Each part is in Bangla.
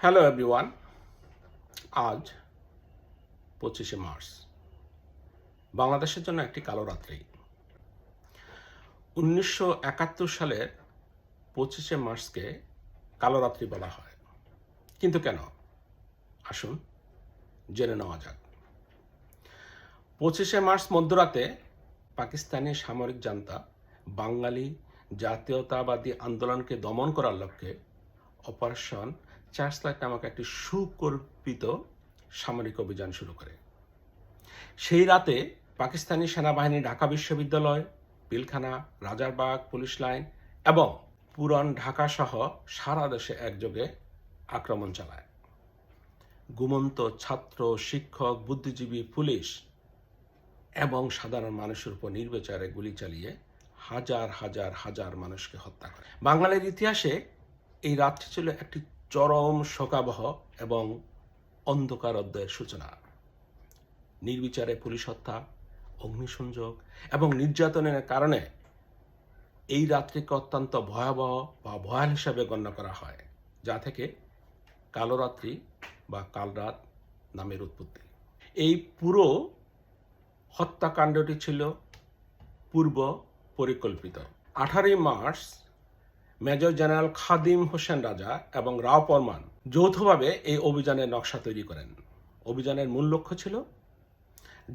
Hello everyone. আজ 25শে মার্চ বাংলাদেশের জন্য একটি কালো রাত্রি। 1971 সালের 25শে মার্চকে কালো রাত্রি বলা হয়। কিন্তু কেন? আসুন জেনে নেওয়া যাক। 25শে মার্চ মধ্যরাতে পাকিস্তানি সামরিক জান্তা বাঙালি জাতীয়তাবাদী আন্দোলনকে দমন করার লক্ষ্যে অপারেশন চার্চলাইট নামক একটি সুকল্পিত সামরিক অভিযান শুরু করে। সেই রাতে পাকিস্তানি সেনাবাহিনী ঢাকা বিশ্ববিদ্যালয়, পিলখানা, রাজারবাগ পুলিশ লাইন এবং পুরান ঢাকা সহ সারা দেশে একযোগে আক্রমণ চালায়। ঘুমন্ত ছাত্র, শিক্ষক, বুদ্ধিজীবী, পুলিশ এবং সাধারণ মানুষের উপর নির্বিচারে গুলি চালিয়ে হাজার হাজার হাজার মানুষকে হত্যা করে। বাঙালির ইতিহাসে এই রাতটি ছিল একটি চরম শোকাবহ এবং অন্ধকার অধ্যায়ের সূচনা। নির্বিচারে পুলিশ হত্যা, অগ্নিসংযোগ এবং নির্যাতনের কারণে এই রাত্রিকে অত্যন্ত ভয়াবহ বা ভয়াল হিসাবে গণ্য করা হয়, যা থেকে কালো রাত্রি বা কালরাত নামের উৎপত্তি। এই পুরো হত্যাকাণ্ডটি ছিল পূর্ব পরিকল্পিত। 18 মার্চ মেজর জেনারেল খাদিম হোসেন রাজা এবং রাও পরমান যৌথভাবে এই অভিযানের নকশা তৈরি করেন। অভিযানের মূল লক্ষ্য ছিল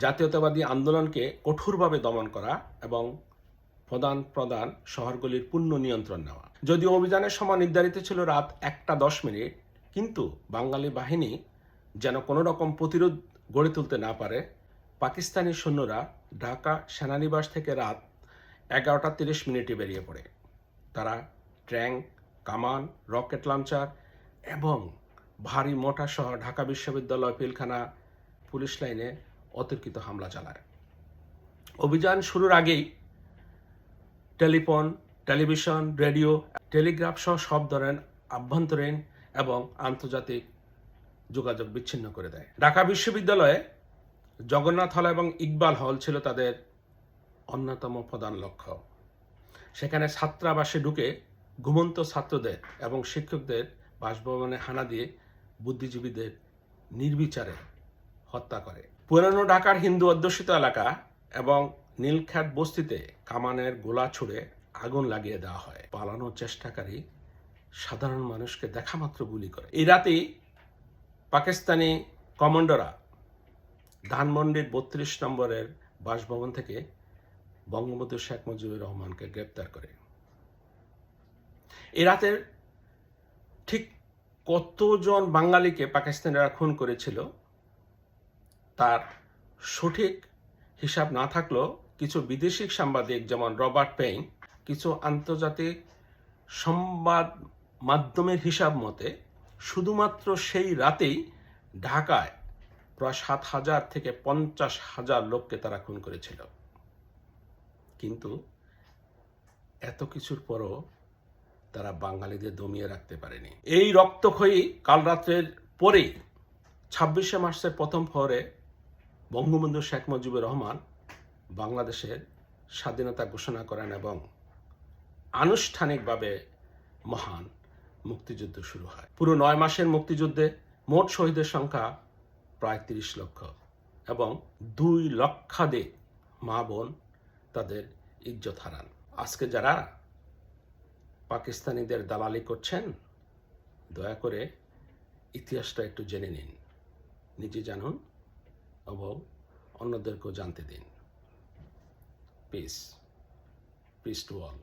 জাতীয়তাবাদী আন্দোলনকে কঠোরভাবে দমন করা এবং প্রধান শহরগুলির পূর্ণ নিয়ন্ত্রণ নেওয়া। যদিও অভিযানের সময় নির্ধারিত ছিল রাত 1:10, কিন্তু বাঙালি বাহিনী যেন কোনো রকম প্রতিরোধ গড়ে তুলতে না পারে, পাকিস্তানি সৈন্যরা ঢাকা সেনানিবাস থেকে রাত 11:30 বেরিয়ে পড়ে। তারা ট্যাঙ্ক, কামান, রকেট লঞ্চার এবং ভারী মোটর সহ ঢাকা বিশ্ববিদ্যালয়, পিলখানা, পুলিশ লাইনে অতর্কিত হামলা চালায়। অভিযান শুরুর আগেই টেলিফোন, টেলিভিশন, রেডিও, টেলিগ্রাফ সহ সব ধরনের আভ্যন্তরীণ এবং আন্তর্জাতিক যোগাযোগ বিচ্ছিন্ন করে দেয়। ঢাকা বিশ্ববিদ্যালয়ে জগন্নাথ হল এবং ইকবাল হল ছিল তাদের অন্যতম প্রধান লক্ষ্য। সেখানে ছাত্রাবাসে ঢুকে ঘুমন্ত ছাত্রদের এবং শিক্ষকদের বাসভবনে হানা দিয়ে বুদ্ধিজীবীদের নির্বিচারে হত্যা করে। পুরানো ঢাকার হিন্দু অধ্যুষিত এলাকা এবং নীলক্ষেত বস্তিতে কামানের গোলা ছুড়ে আগুন লাগিয়ে দেওয়া হয়। পালানোর চেষ্টাকারী সাধারণ মানুষকে দেখামাত্র গুলি করে। এই রাতেই পাকিস্তানি কমান্ডোরা ধানমন্ডির 32 নম্বরের বাসভবন থেকে বঙ্গবন্ধু শেখ মুজিবুর রহমানকে গ্রেপ্তার করে। এই রাতের ঠিক কতজন বাঙালিকে পাকিস্তানিরা খুন করেছিল তার সঠিক হিসাব না থাকলেও কিছু বিদেশি সাংবাদিক যেমন রবার্ট পেইন কিছু আন্তর্জাতিক সংবাদ মাধ্যমের হিসাব মতে শুধুমাত্র সেই রাতেই ঢাকায় প্রায় 7,000 থেকে 50,000 লোককে তারা খুন করেছিল। কিন্তু এত কিছুর পরও তারা বাঙালিদের দমিয়ে রাখতে পারেনি। এই রক্তক্ষয়ী কালরাত্রের পরেই 26শে মার্চের প্রথম প্রহরে বঙ্গবন্ধু শেখ মুজিবুর রহমান বাংলাদেশের স্বাধীনতা ঘোষণা করেন এবং আনুষ্ঠানিকভাবে মহান মুক্তিযুদ্ধ শুরু হয়। পুরো 9 মাসের মুক্তিযুদ্ধে মোট শহীদের সংখ্যা প্রায় 30 লক্ষ এবং 2 লক্ষাধিক মা বোন তাদের ইজ্জত হারান। আজকে যারা পাকিস্তানিদের দালালি করছেন, দয়া করে ইতিহাসটা একটু জেনে নিন, নিজে জানুন এবং অন্যদেরকেও জানতে দিন। Piece to all.